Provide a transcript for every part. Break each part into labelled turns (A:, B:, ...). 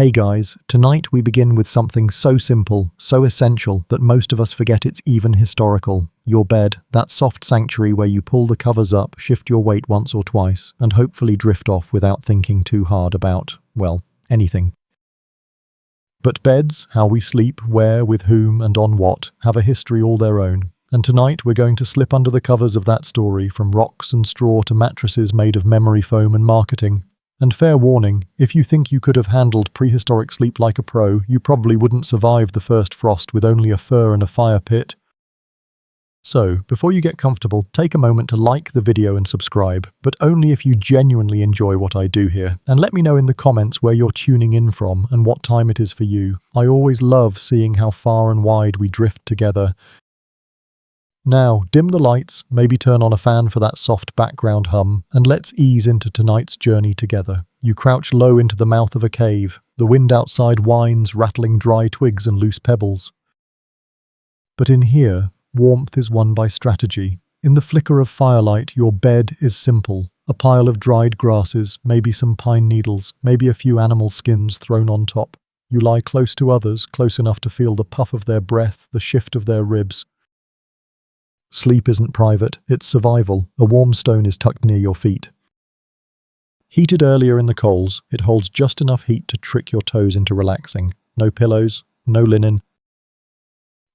A: Hey guys, tonight we begin with something so simple, so essential that most of us forget it's even historical. Your bed, that soft sanctuary where you pull the covers up, shift your weight once or twice, and hopefully drift off without thinking too hard about, well, anything. But beds, how we sleep, where, with whom, and on what, have a history all their own. And tonight we're going to slip under the covers of that story, from rocks and straw to mattresses made of memory foam and marketing. And fair warning, if you think you could have handled prehistoric sleep like a pro, you probably wouldn't survive the first frost with only a fur and a fire pit. So, before you get comfortable, take a moment to like the video and subscribe, but only if you genuinely enjoy what I do here. And let me know in the comments where you're tuning in from and what time it is for you. I always love seeing how far and wide we drift together. Now, dim the lights, maybe turn on a fan for that soft background hum, and let's ease into tonight's journey together. You crouch low into the mouth of a cave. The wind outside whines, rattling dry twigs and loose pebbles. But in here, warmth is won by strategy. In the flicker of firelight, your bed is simple. A pile of dried grasses, maybe some pine needles, maybe a few animal skins thrown on top. You lie close to others, close enough to feel the puff of their breath, the shift of their ribs. Sleep isn't private, it's survival. A warm stone is tucked near your feet. Heated earlier in the coals, it holds just enough heat to trick your toes into relaxing. No pillows, no linen.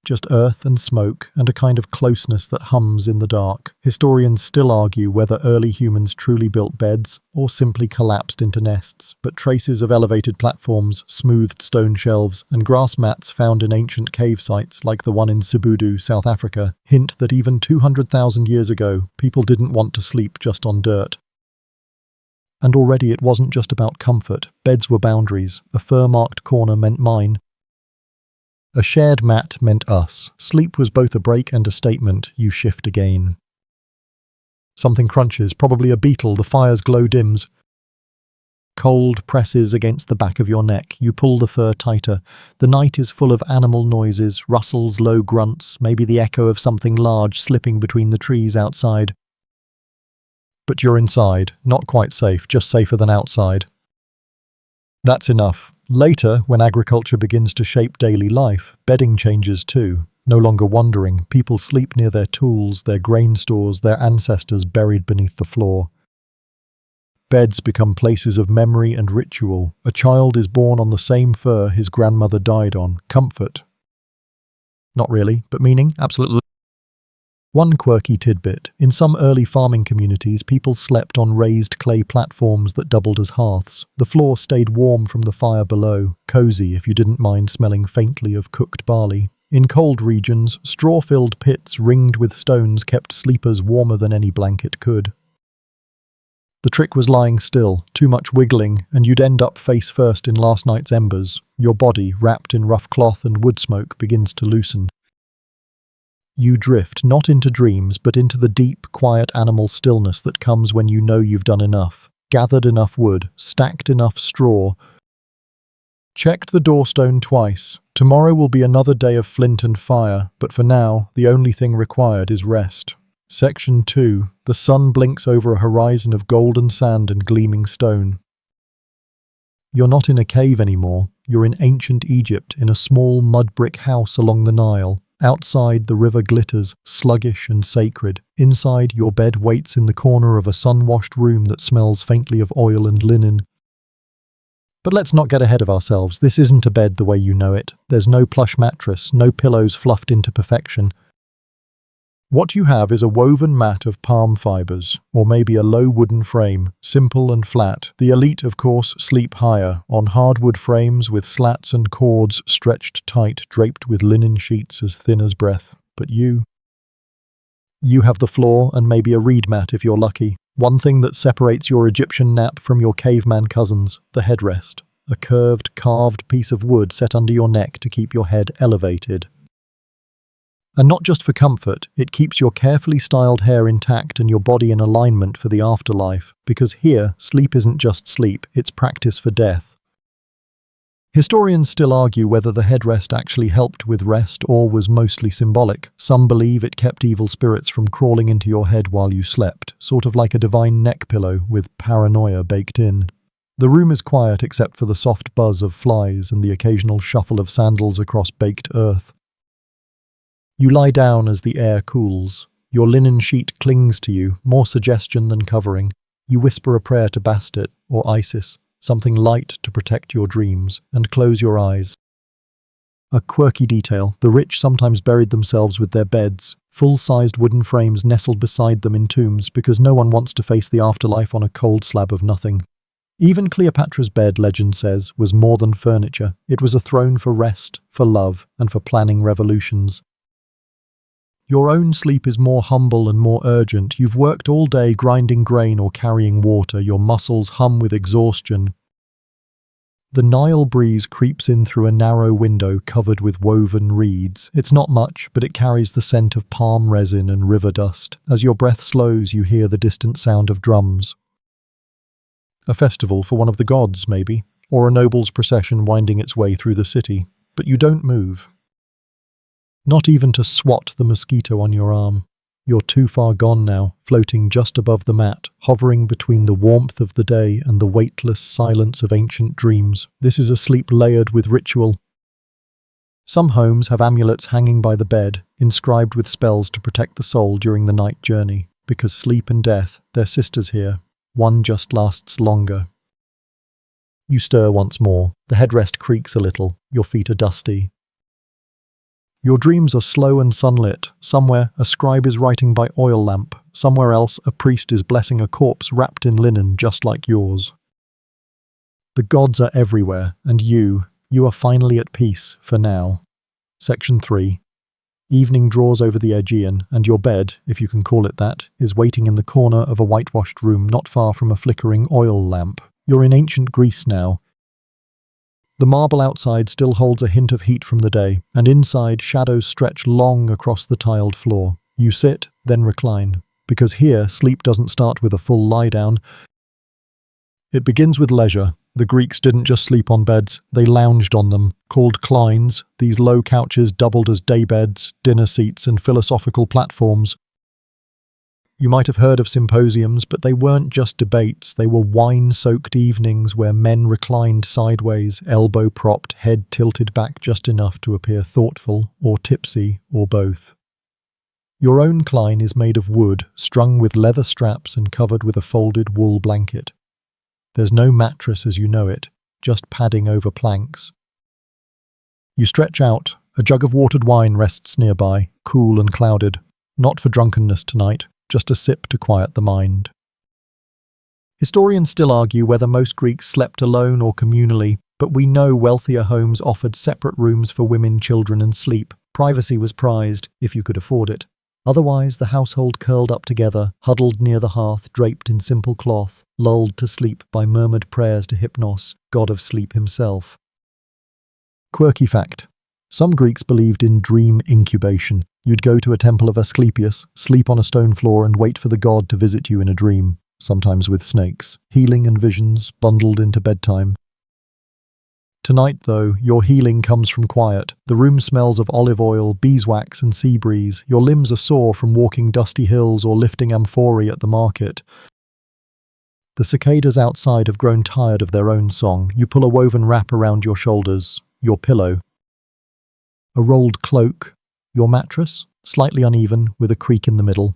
A: Just earth and smoke, and a kind of closeness that hums in the dark. Historians still argue whether early humans truly built beds, or simply collapsed into nests, but traces of elevated platforms, smoothed stone shelves, and grass mats found in ancient cave sites like the one in Sibudu, South Africa, hint that even 200,000 years ago, people didn't want to sleep just on dirt. And already it wasn't just about comfort. Beds were boundaries. A fur-marked corner meant mine. A shared mat meant us. Sleep was both a break and a statement. You shift again. Something crunches, probably a beetle. The fire's glow dims. Cold presses against the back of your neck. You pull the fur tighter. The night is full of animal noises, rustles, low grunts, maybe the echo of something large slipping between the trees outside. But you're inside, not quite safe, just safer than outside. That's enough. Later, when agriculture begins to shape daily life, bedding changes too. No longer wandering, people sleep near their tools, their grain stores, their ancestors buried beneath the floor. Beds become places of memory and ritual. A child is born on the same fur his grandmother died on. Comfort. Not really, but meaning? Absolutely. One quirky tidbit. In some early farming communities, people slept on raised clay platforms that doubled as hearths. The floor stayed warm from the fire below, cozy if you didn't mind smelling faintly of cooked barley. In cold regions, straw-filled pits ringed with stones kept sleepers warmer than any blanket could. The trick was lying still, too much wiggling, and you'd end up face first in last night's embers. Your body, wrapped in rough cloth and wood smoke, begins to loosen. You drift, not into dreams, but into the deep, quiet animal stillness that comes when you know you've done enough, gathered enough wood, stacked enough straw. Checked the doorstone twice. Tomorrow will be another day of flint and fire, but for now, the only thing required is rest. Section 2. The sun blinks over a horizon of golden sand and gleaming stone. You're not in a cave anymore. You're in ancient Egypt, in a small mud-brick house along the Nile. Outside, the river glitters, sluggish and sacred. Inside, your bed waits in the corner of a sun-washed room that smells faintly of oil and linen. But let's not get ahead of ourselves. This isn't a bed the way you know it. There's no plush mattress, no pillows fluffed into perfection. What you have is a woven mat of palm fibers, or maybe a low wooden frame, simple and flat. The elite, of course, sleep higher, on hardwood frames with slats and cords stretched tight, draped with linen sheets as thin as breath. But you have the floor and maybe a reed mat if you're lucky. One thing that separates your Egyptian nap from your caveman cousins, the headrest. A curved, carved piece of wood set under your neck to keep your head elevated. And not just for comfort, it keeps your carefully styled hair intact and your body in alignment for the afterlife, because here, sleep isn't just sleep, it's practice for death. Historians still argue whether the headrest actually helped with rest or was mostly symbolic. Some believe it kept evil spirits from crawling into your head while you slept, sort of like a divine neck pillow with paranoia baked in. The room is quiet except for the soft buzz of flies and the occasional shuffle of sandals across baked earth. You lie down as the air cools. Your linen sheet clings to you, more suggestion than covering. You whisper a prayer to Bastet or Isis, something light to protect your dreams, and close your eyes. A quirky detail, the rich sometimes buried themselves with their beds, full-sized wooden frames nestled beside them in tombs because no one wants to face the afterlife on a cold slab of nothing. Even Cleopatra's bed, legend says, was more than furniture. It was a throne for rest, for love, and for planning revolutions. Your own sleep is more humble and more urgent. You've worked all day grinding grain or carrying water. Your muscles hum with exhaustion. The Nile breeze creeps in through a narrow window covered with woven reeds. It's not much, but it carries the scent of palm resin and river dust. As your breath slows, you hear the distant sound of drums. A festival for one of the gods, maybe, or a noble's procession winding its way through the city. But you don't move. Not even to swat the mosquito on your arm. You're too far gone now, floating just above the mat, hovering between the warmth of the day and the weightless silence of ancient dreams. This is a sleep layered with ritual. Some homes have amulets hanging by the bed, inscribed with spells to protect the soul during the night journey, because sleep and death, they're sisters here. One just lasts longer. You stir once more. The headrest creaks a little. Your feet are dusty. Your dreams are slow and sunlit. Somewhere, a scribe is writing by oil lamp. Somewhere else, a priest is blessing a corpse wrapped in linen just like yours. The gods are everywhere, and you are finally at peace, for now. Section 3. Evening draws over the Aegean, and your bed, if you can call it that, is waiting in the corner of a whitewashed room not far from a flickering oil lamp. You're in ancient Greece now. The marble outside still holds a hint of heat from the day, and inside shadows stretch long across the tiled floor. You sit, then recline, because here sleep doesn't start with a full lie-down. It begins with leisure. The Greeks didn't just sleep on beds, they lounged on them, called kleins. These low couches doubled as daybeds, dinner seats, and philosophical platforms. You might have heard of symposiums, but they weren't just debates, they were wine-soaked evenings where men reclined sideways, elbow-propped, head tilted back just enough to appear thoughtful, or tipsy, or both. Your own klein is made of wood, strung with leather straps and covered with a folded wool blanket. There's no mattress as you know it, just padding over planks. You stretch out, a jug of watered wine rests nearby, cool and clouded. Not for drunkenness tonight, just a sip to quiet the mind. Historians still argue whether most Greeks slept alone or communally, but we know wealthier homes offered separate rooms for women, children, and sleep. Privacy was prized, if you could afford it. Otherwise, the household curled up together, huddled near the hearth, draped in simple cloth, lulled to sleep by murmured prayers to Hypnos, god of sleep himself. Quirky fact. Some Greeks believed in dream incubation. You'd go to a temple of Asclepius, sleep on a stone floor, and wait for the god to visit you in a dream, sometimes with snakes, healing and visions bundled into bedtime. Tonight, though, your healing comes from quiet. The room smells of olive oil, beeswax, and sea breeze. Your limbs are sore from walking dusty hills or lifting amphorae at the market. The cicadas outside have grown tired of their own song. You pull a woven wrap around your shoulders, your pillow. A rolled cloak, your mattress, slightly uneven, with a creak in the middle.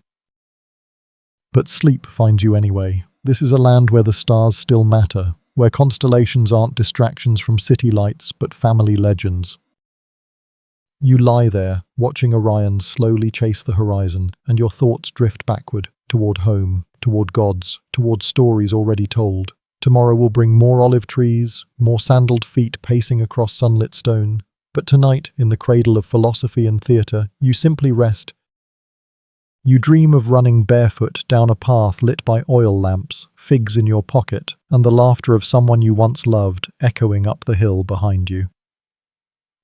A: But sleep finds you anyway. This is a land where the stars still matter, where constellations aren't distractions from city lights, but family legends. You lie there, watching Orion slowly chase the horizon, and your thoughts drift backward, toward home, toward gods, toward stories already told. Tomorrow will bring more olive trees, more sandaled feet pacing across sunlit stone. But tonight, in the cradle of philosophy and theatre, you simply rest. You dream of running barefoot down a path lit by oil lamps, figs in your pocket, and the laughter of someone you once loved echoing up the hill behind you.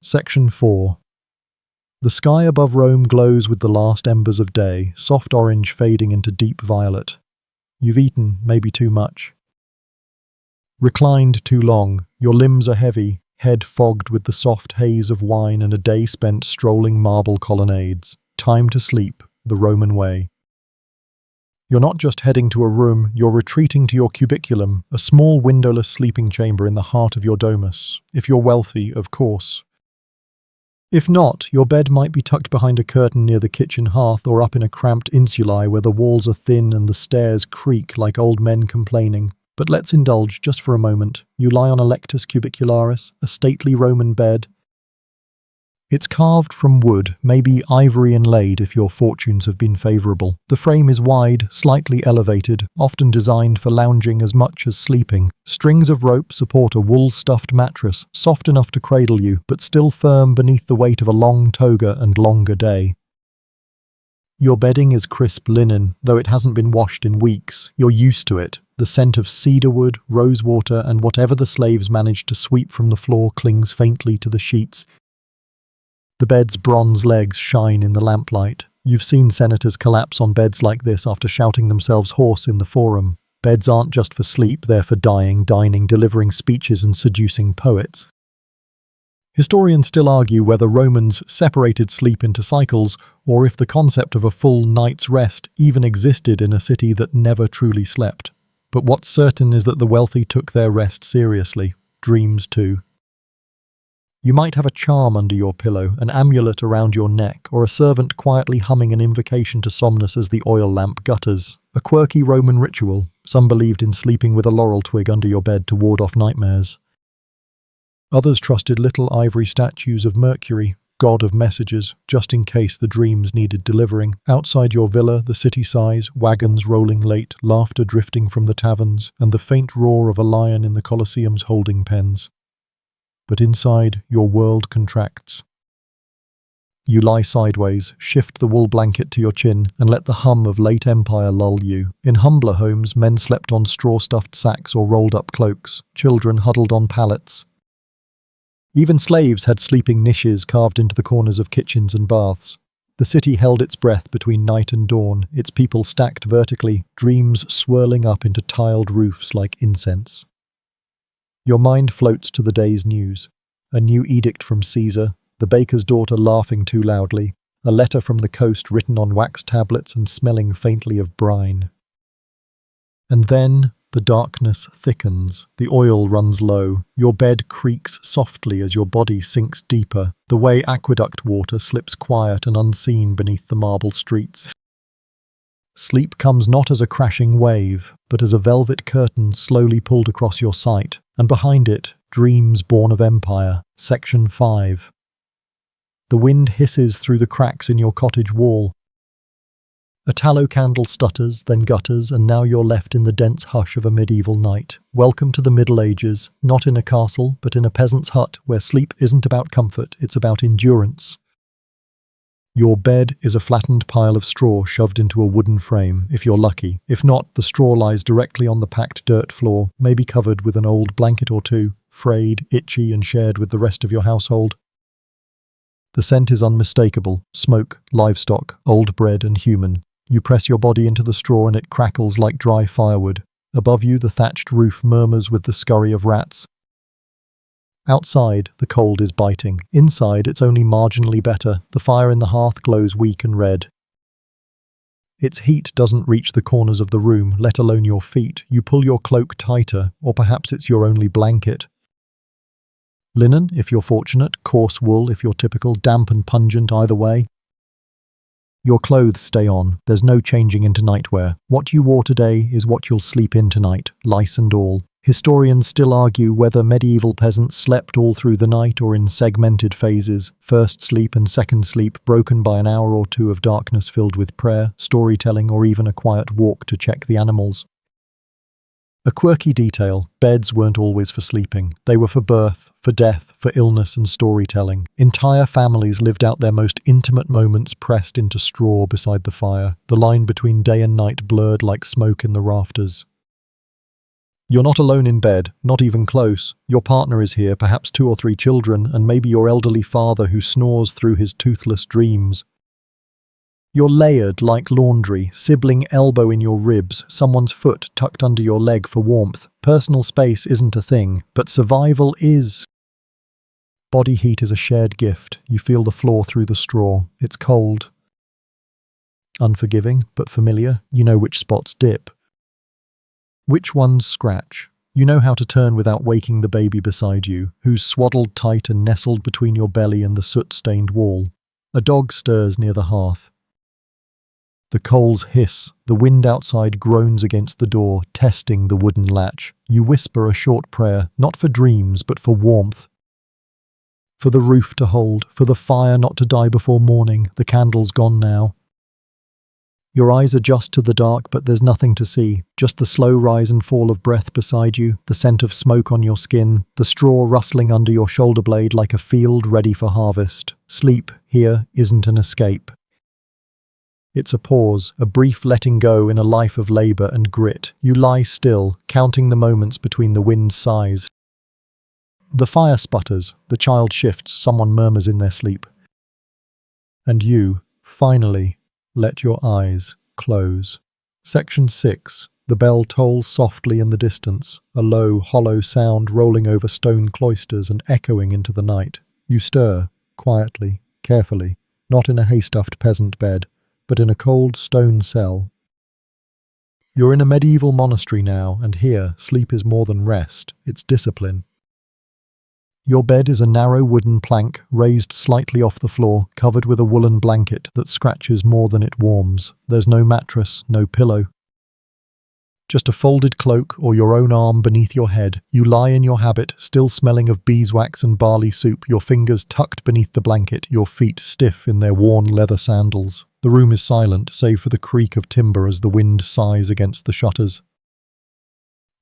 A: Section 4. The sky above Rome glows with the last embers of day, soft orange fading into deep violet. You've eaten, maybe too much. Reclined too long, your limbs are heavy, head fogged with the soft haze of wine and a day spent strolling marble colonnades. Time to sleep, the Roman way. You're not just heading to a room, you're retreating to your cubiculum, a small windowless sleeping chamber in the heart of your domus. If you're wealthy, of course. If not, your bed might be tucked behind a curtain near the kitchen hearth or up in a cramped insulae where the walls are thin and the stairs creak like old men complaining. But let's indulge just for a moment. You lie on a lectus cubicularis, a stately Roman bed. It's carved from wood, maybe ivory inlaid if your fortunes have been favourable. The frame is wide, slightly elevated, often designed for lounging as much as sleeping. Strings of rope support a wool-stuffed mattress, soft enough to cradle you, but still firm beneath the weight of a long toga and longer day. Your bedding is crisp linen, though it hasn't been washed in weeks. You're used to it. The scent of cedarwood, rosewater, and whatever the slaves managed to sweep from the floor clings faintly to the sheets. The bed's bronze legs shine in the lamplight. You've seen senators collapse on beds like this after shouting themselves hoarse in the forum. Beds aren't just for sleep, they're for dying, dining, delivering speeches and seducing poets. Historians still argue whether Romans separated sleep into cycles, or if the concept of a full night's rest even existed in a city that never truly slept. But what's certain is that the wealthy took their rest seriously. Dreams too. You might have a charm under your pillow, an amulet around your neck, or a servant quietly humming an invocation to Somnus as the oil lamp gutters. A quirky Roman ritual. Some believed in sleeping with a laurel twig under your bed to ward off nightmares. Others trusted little ivory statues of Mercury, god of messages, just in case the dreams needed delivering. Outside your villa, the city sighs, wagons rolling late, laughter drifting from the taverns, and the faint roar of a lion in the Colosseum's holding pens. But inside, your world contracts. You lie sideways, shift the wool blanket to your chin, and let the hum of late empire lull you. In humbler homes, men slept on straw-stuffed sacks or rolled-up cloaks, children huddled on pallets. Even slaves had sleeping niches carved into the corners of kitchens and baths. The city held its breath between night and dawn, its people stacked vertically, dreams swirling up into tiled roofs like incense. Your mind floats to the day's news. A new edict from Caesar, the baker's daughter laughing too loudly, a letter from the coast written on wax tablets and smelling faintly of brine. And then the darkness thickens, the oil runs low, your bed creaks softly as your body sinks deeper, the way aqueduct water slips quiet and unseen beneath the marble streets. Sleep comes not as a crashing wave, but as a velvet curtain slowly pulled across your sight, and behind it, dreams born of empire, Section 5. The wind hisses through the cracks in your cottage wall. A tallow candle stutters, then gutters, and now you're left in the dense hush of a medieval night. Welcome to the Middle Ages, not in a castle, but in a peasant's hut, where sleep isn't about comfort, it's about endurance. Your bed is a flattened pile of straw shoved into a wooden frame, if you're lucky. If not, the straw lies directly on the packed dirt floor, maybe covered with an old blanket or two, frayed, itchy, and shared with the rest of your household. The scent is unmistakable: smoke, livestock, old bread, and human. You press your body into the straw and it crackles like dry firewood. Above you, the thatched roof murmurs with the scurry of rats. Outside, the cold is biting. Inside, it's only marginally better. The fire in the hearth glows weak and red. Its heat doesn't reach the corners of the room, let alone your feet. You pull your cloak tighter, or perhaps it's your only blanket. Linen, if you're fortunate, coarse wool if you're typical, damp and pungent either way. Your clothes stay on. There's no changing into nightwear. What you wore today is what you'll sleep in tonight, lice and all. Historians still argue whether medieval peasants slept all through the night or in segmented phases, first sleep and second sleep broken by an hour or two of darkness filled with prayer, storytelling, or even a quiet walk to check the animals. A quirky detail: beds weren't always for sleeping. They were for birth, for death, for illness and storytelling. Entire families lived out their most intimate moments pressed into straw beside the fire, the line between day and night blurred like smoke in the rafters. You're not alone in bed, not even close. Your partner is here, perhaps 2 or 3 children, and maybe your elderly father who snores through his toothless dreams. You're layered like laundry, sibling elbow in your ribs, someone's foot tucked under your leg for warmth. Personal space isn't a thing, but survival is. Body heat is a shared gift. You feel the floor through the straw. It's cold. Unforgiving, but familiar. You know which spots dip. Which ones scratch. You know how to turn without waking the baby beside you, who's swaddled tight and nestled between your belly and the soot-stained wall. A dog stirs near the hearth. The coals hiss. The wind outside groans against the door, testing the wooden latch. You whisper a short prayer, not for dreams, but for warmth. For the roof to hold, for the fire not to die before morning. The candle's gone now. Your eyes adjust to the dark, but there's nothing to see. Just the slow rise and fall of breath beside you, the scent of smoke on your skin, the straw rustling under your shoulder blade like a field ready for harvest. Sleep, here, isn't an escape. It's a pause, a brief letting go in a life of labor and grit. You lie still, counting the moments between the wind's sighs. The fire sputters, the child shifts, someone murmurs in their sleep. And you, finally, let your eyes close. Section 6. The bell tolls softly in the distance, a low, hollow sound rolling over stone cloisters and echoing into the night. You stir, quietly, carefully, not in a hay-stuffed peasant bed, but in a cold stone cell. You're in a medieval monastery now, and here, sleep is more than rest, it's discipline. Your bed is a narrow wooden plank, raised slightly off the floor, covered with a woolen blanket that scratches more than it warms. There's no mattress, no pillow. Just a folded cloak or your own arm beneath your head. You lie in your habit, still smelling of beeswax and barley soup, your fingers tucked beneath the blanket, your feet stiff in their worn leather sandals. The room is silent, save for the creak of timber as the wind sighs against the shutters.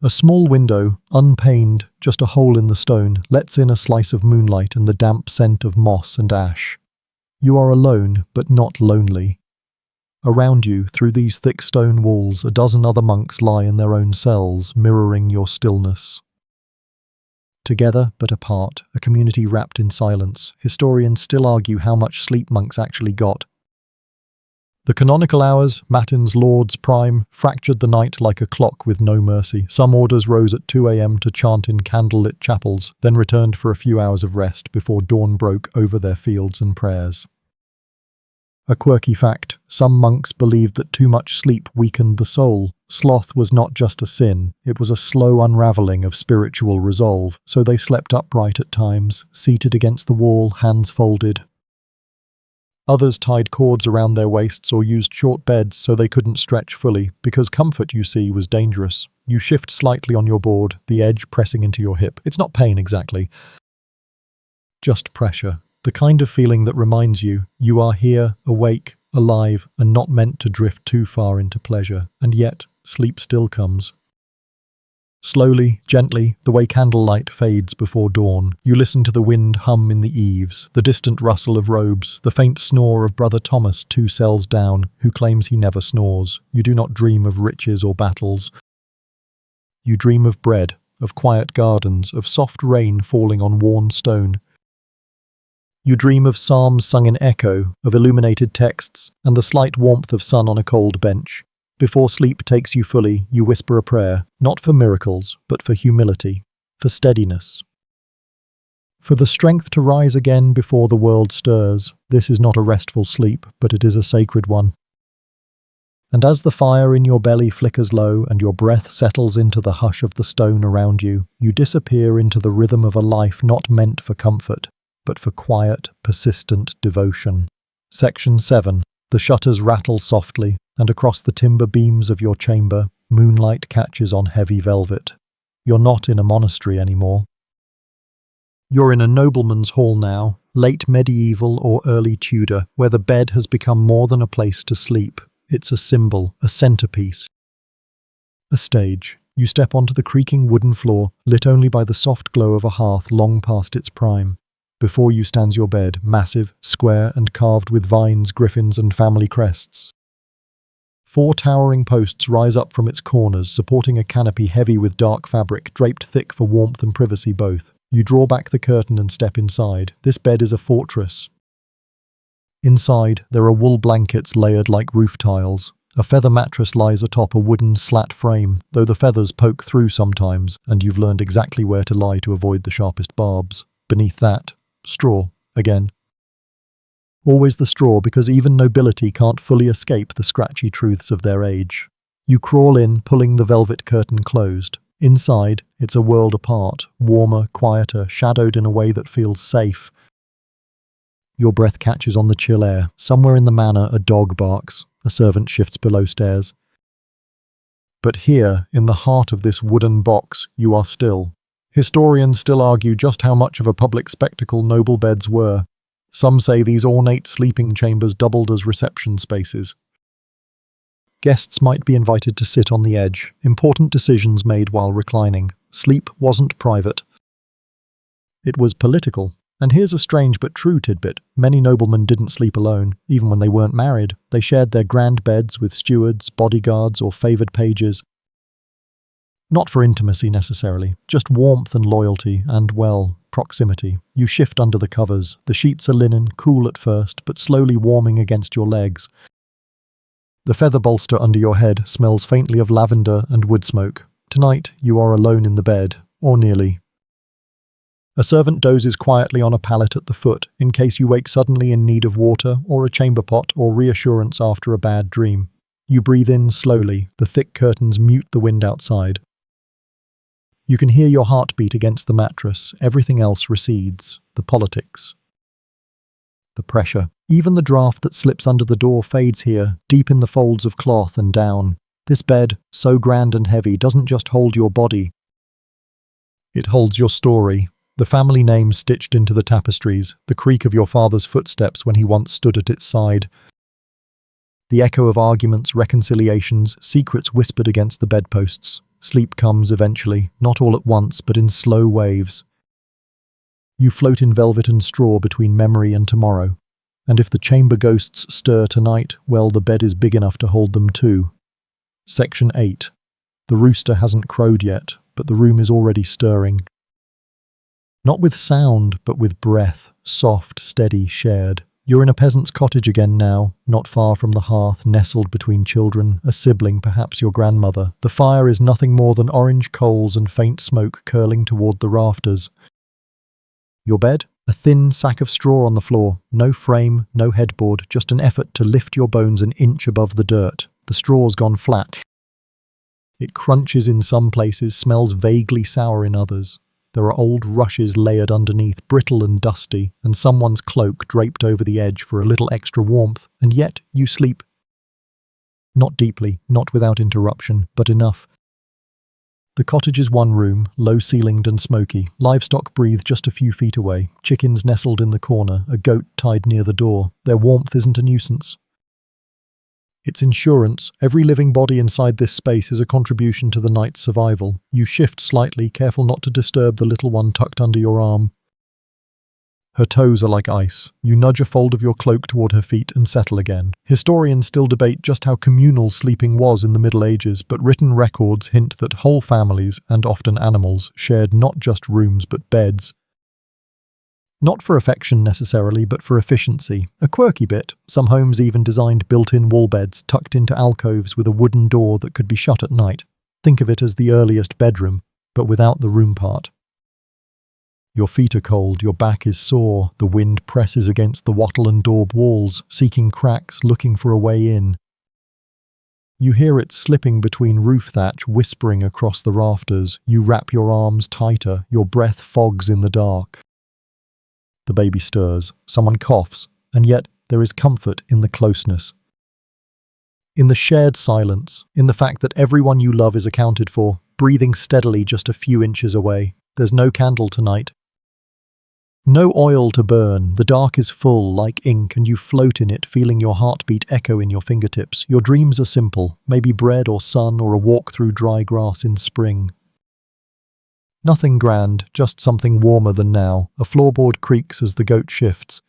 A: A small window, unpaned, just a hole in the stone, lets in a slice of moonlight and the damp scent of moss and ash. You are alone, but not lonely. Around you, through these thick stone walls, a dozen other monks lie in their own cells, mirroring your stillness. Together, but apart, a community wrapped in silence, historians still argue how much sleep monks actually got. The canonical hours, matins, lauds, prime, fractured the night like a clock with no mercy. Some orders rose at 2 a.m. to chant in candlelit chapels, then returned for a few hours of rest before dawn broke over their fields and prayers. A quirky fact, some monks believed that too much sleep weakened the soul. Sloth was not just a sin, it was a slow unraveling of spiritual resolve, so they slept upright at times, seated against the wall, hands folded. Others tied cords around their waists or used short beds so they couldn't stretch fully, because comfort, you see, was dangerous. You shift slightly on your board, the edge pressing into your hip. It's not pain exactly, just pressure. The kind of feeling that reminds you are here, awake, alive, and not meant to drift too far into pleasure. And yet, sleep still comes. Slowly, gently, the way candlelight fades before dawn, you listen to the wind hum in the eaves, the distant rustle of robes, the faint snore of Brother Thomas 2 cells down, who claims he never snores. You do not dream of riches or battles. You dream of bread, of quiet gardens, of soft rain falling on worn stone. You dream of psalms sung in echo, of illuminated texts, and the slight warmth of sun on a cold bench. Before sleep takes you fully, you whisper a prayer, not for miracles, but for humility, for steadiness. For the strength to rise again before the world stirs. This is not a restful sleep, but it is a sacred one. And as the fire in your belly flickers low and your breath settles into the hush of the stone around you, you disappear into the rhythm of a life not meant for comfort, but for quiet, persistent devotion. Section 7. The shutters rattle softly, and across the timber beams of your chamber, moonlight catches on heavy velvet. You're not in a monastery anymore. You're in a nobleman's hall now, late medieval or early Tudor, where the bed has become more than a place to sleep. It's a symbol, a centerpiece. A stage. You step onto the creaking wooden floor, lit only by the soft glow of a hearth long past its prime. Before you stands your bed, massive, square, and carved with vines, griffins, and family crests. 4 towering posts rise up from its corners, supporting a canopy heavy with dark fabric, draped thick for warmth and privacy both. You draw back the curtain and step inside. This bed is a fortress. Inside, there are wool blankets layered like roof tiles. A feather mattress lies atop a wooden slat frame, though the feathers poke through sometimes, and you've learned exactly where to lie to avoid the sharpest barbs. Beneath that, straw, again. Always the straw, because even nobility can't fully escape the scratchy truths of their age. You crawl in, pulling the velvet curtain closed. Inside, it's a world apart, warmer, quieter, shadowed in a way that feels safe. Your breath catches on the chill air. Somewhere in the manor, a dog barks. A servant shifts below stairs. But here, in the heart of this wooden box, you are still. Historians still argue just how much of a public spectacle noble beds were. Some say these ornate sleeping chambers doubled as reception spaces. Guests might be invited to sit on the edge, important decisions made while reclining. Sleep wasn't private. It was political. And here's a strange but true tidbit. Many noblemen didn't sleep alone, even when they weren't married. They shared their grand beds with stewards, bodyguards, or favoured pages. Not for intimacy necessarily, just warmth and loyalty and, well, proximity. You shift under the covers. The sheets are linen, cool at first, but slowly warming against your legs. The feather bolster under your head smells faintly of lavender and wood smoke. Tonight, you are alone in the bed, or nearly. A servant dozes quietly on a pallet at the foot, in case you wake suddenly in need of water or a chamber pot or reassurance after a bad dream. You breathe in slowly. The thick curtains mute the wind outside. You can hear your heartbeat against the mattress. Everything else recedes. The politics. The pressure. Even the draft that slips under the door fades here, deep in the folds of cloth and down. This bed, so grand and heavy, doesn't just hold your body. It holds your story. The family name stitched into the tapestries, the creak of your father's footsteps when he once stood at its side. The echo of arguments, reconciliations, secrets whispered against the bedposts. Sleep comes eventually, not all at once, but in slow waves. You float in velvet and straw between memory and tomorrow. And if the chamber ghosts stir tonight, well, the bed is big enough to hold them too. Section 8. The rooster hasn't crowed yet, but the room is already stirring. Not with sound, but with breath, soft, steady, shared. You're in a peasant's cottage again now, not far from the hearth, nestled between children, a sibling, perhaps your grandmother. The fire is nothing more than orange coals and faint smoke curling toward the rafters. Your bed? A thin sack of straw on the floor. No frame, no headboard, just an effort to lift your bones an inch above the dirt. The straw's gone flat. It crunches in some places, smells vaguely sour in others. There are old rushes layered underneath, brittle and dusty, and someone's cloak draped over the edge for a little extra warmth, and yet you sleep. Not deeply, not without interruption, but enough. The cottage is one room, low-ceilinged and smoky. Livestock breathe just a few feet away, chickens nestled in the corner, a goat tied near the door. Their warmth isn't a nuisance. It's insurance. Every living body inside this space is a contribution to the night's survival. You shift slightly, careful not to disturb the little one tucked under your arm. Her toes are like ice. You nudge a fold of your cloak toward her feet and settle again. Historians still debate just how communal sleeping was in the Middle Ages, but written records hint that whole families, and often animals, shared not just rooms but beds. Not for affection necessarily, but for efficiency. A quirky bit. Some homes even designed built-in wall beds tucked into alcoves with a wooden door that could be shut at night. Think of it as the earliest bedroom, but without the room part. Your feet are cold, your back is sore, the wind presses against the wattle and daub walls, seeking cracks, looking for a way in. You hear it slipping between roof thatch, whispering across the rafters. You wrap your arms tighter, your breath fogs in the dark. The baby stirs, someone coughs, and yet there is comfort in the closeness. In the shared silence, in the fact that everyone you love is accounted for, breathing steadily just a few inches away. There's no candle tonight. No oil to burn, the dark is full, like ink, and you float in it, feeling your heartbeat echo in your fingertips. Your dreams are simple, maybe bread or sun or a walk through dry grass in spring. Nothing grand, just something warmer than now. A floorboard creaks as the goat shifts.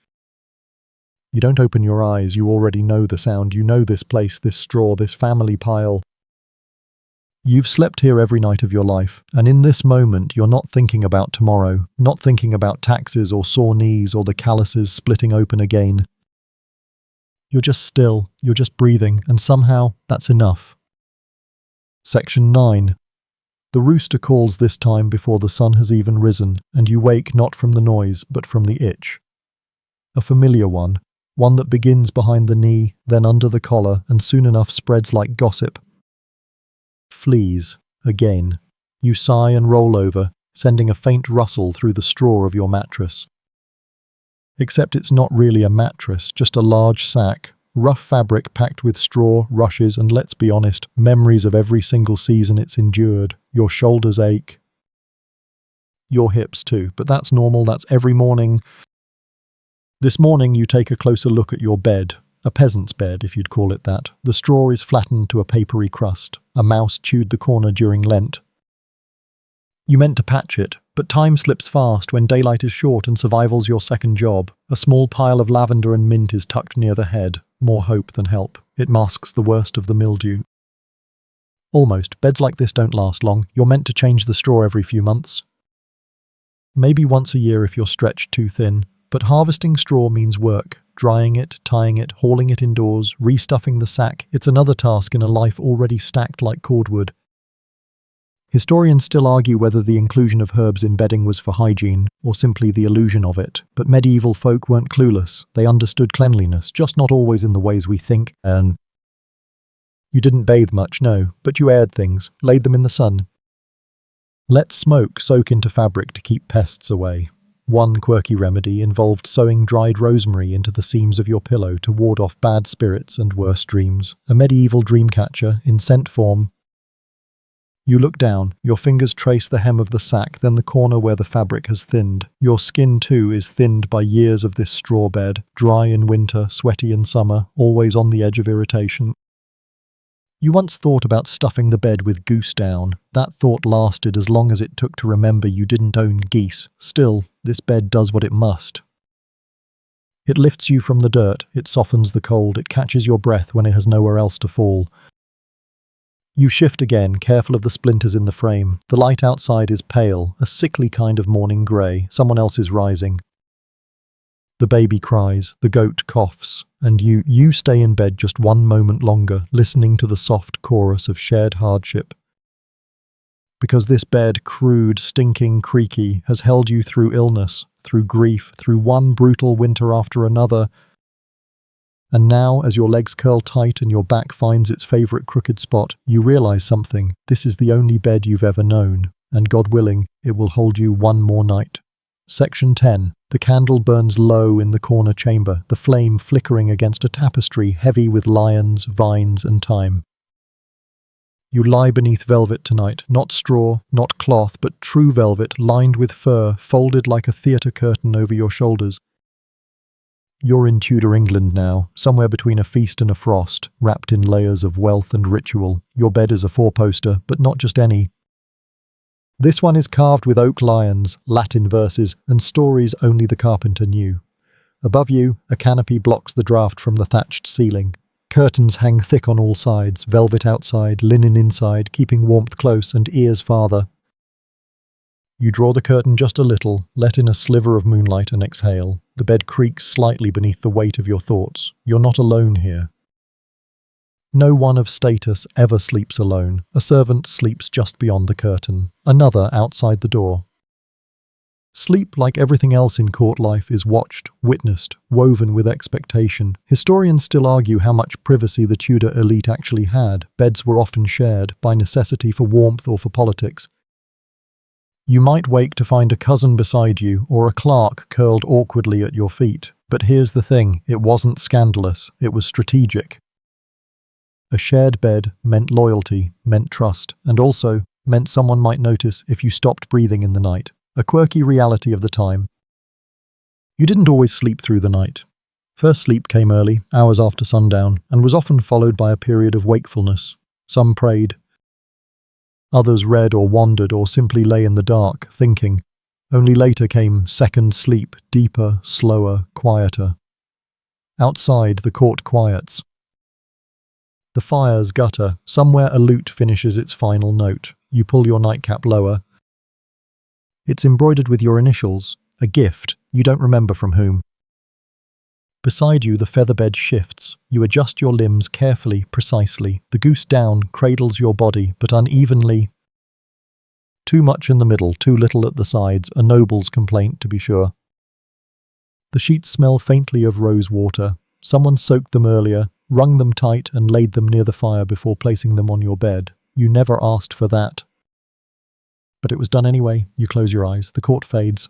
A: You don't open your eyes, you already know the sound, you know this place, this straw, this family pile. You've slept here every night of your life, and in this moment you're not thinking about tomorrow, not thinking about taxes or sore knees or the calluses splitting open again. You're just still, you're just breathing, and somehow that's enough. Section 9. The rooster calls this time before the sun has even risen, and you wake not from the noise, but from the itch. A familiar one. one that begins behind the knee, then under the collar, and soon enough spreads like gossip. Fleas, again. You sigh and roll over, sending a faint rustle through the straw of your mattress. Except it's not really a mattress, just a large sack, rough fabric packed with straw, rushes, and let's be honest, memories of every single season it's endured. Your shoulders ache. Your hips too, but that's normal, that's every morning. This morning you take a closer look at your bed, a peasant's bed if you'd call it that. The straw is flattened to a papery crust. A mouse chewed the corner during Lent. You meant to patch it, but time slips fast when daylight is short and survival's your second job. A small pile of lavender and mint is tucked near the head. More hope than help. It masks the worst of the mildew. Almost. Beds like this don't last long. You're meant to change the straw every few months. Maybe once a year if you're stretched too thin. But harvesting straw means work. Drying it, tying it, hauling it indoors, restuffing the sack. It's another task in a life already stacked like cordwood. Historians still argue whether the inclusion of herbs in bedding was for hygiene, or simply the illusion of it. But medieval folk weren't clueless. They understood cleanliness, just not always in the ways we think. You didn't bathe much, no, but you aired things, laid them in the sun. Let smoke soak into fabric to keep pests away. One quirky remedy involved sewing dried rosemary into the seams of your pillow to ward off bad spirits and worse dreams. A medieval dream catcher in scent form. You look down, your fingers trace the hem of the sack, then the corner where the fabric has thinned. Your skin, too, is thinned by years of this straw bed, dry in winter, sweaty in summer, always on the edge of irritation. You once thought about stuffing the bed with goose down. That thought lasted as long as it took to remember you didn't own geese. Still, this bed does what it must. It lifts you from the dirt, it softens the cold, it catches your breath when it has nowhere else to fall. You shift again, careful of the splinters in the frame. The light outside is pale, a sickly kind of morning grey. Someone else is rising. The baby cries, the goat coughs, and you stay in bed just one moment longer, listening to the soft chorus of shared hardship. Because this bed, crude, stinking, creaky, has held you through illness, through grief, through one brutal winter after another. And now, as your legs curl tight and your back finds its favourite crooked spot, you realise something. This is the only bed you've ever known, and God willing, it will hold you one more night. Section 10. The candle burns low in the corner chamber, the flame flickering against a tapestry heavy with lions, vines, and time. You lie beneath velvet tonight, not straw, not cloth, but true velvet, lined with fur, folded like a theatre curtain over your shoulders. You're in Tudor England now, somewhere between a feast and a frost, wrapped in layers of wealth and ritual. Your bed is a four-poster, but not just any. This one is carved with oak lions, Latin verses, and stories only the carpenter knew. Above you, a canopy blocks the draught from the thatched ceiling. Curtains hang thick on all sides, velvet outside, linen inside, keeping warmth close and ears farther. You draw the curtain just a little, let in a sliver of moonlight and exhale. The bed creaks slightly beneath the weight of your thoughts. You're not alone here. No one of status ever sleeps alone. A servant sleeps just beyond the curtain. Another outside the door. Sleep, like everything else in court life, is watched, witnessed, woven with expectation. Historians still argue how much privacy the Tudor elite actually had. Beds were often shared, by necessity for warmth or for politics. You might wake to find a cousin beside you or a clerk curled awkwardly at your feet. But here's the thing, it wasn't scandalous, it was strategic. A shared bed meant loyalty, meant trust, and also meant someone might notice if you stopped breathing in the night. A quirky reality of the time. You didn't always sleep through the night. First sleep came early, hours after sundown, and was often followed by a period of wakefulness. Some prayed. Others read or wandered or simply lay in the dark, thinking. Only later came second sleep, deeper, slower, quieter. Outside, the court quiets. The fires gutter. Somewhere a lute finishes its final note. You pull your nightcap lower. It's embroidered with your initials, a gift, you don't remember from whom. Beside you, the featherbed shifts. You adjust your limbs carefully, precisely. The goose down cradles your body, but unevenly. Too much in the middle, too little at the sides, a noble's complaint to be sure. The sheets smell faintly of rose water. Someone soaked them earlier, wrung them tight, and laid them near the fire before placing them on your bed. You never asked for that. But it was done anyway. You close your eyes. The court fades.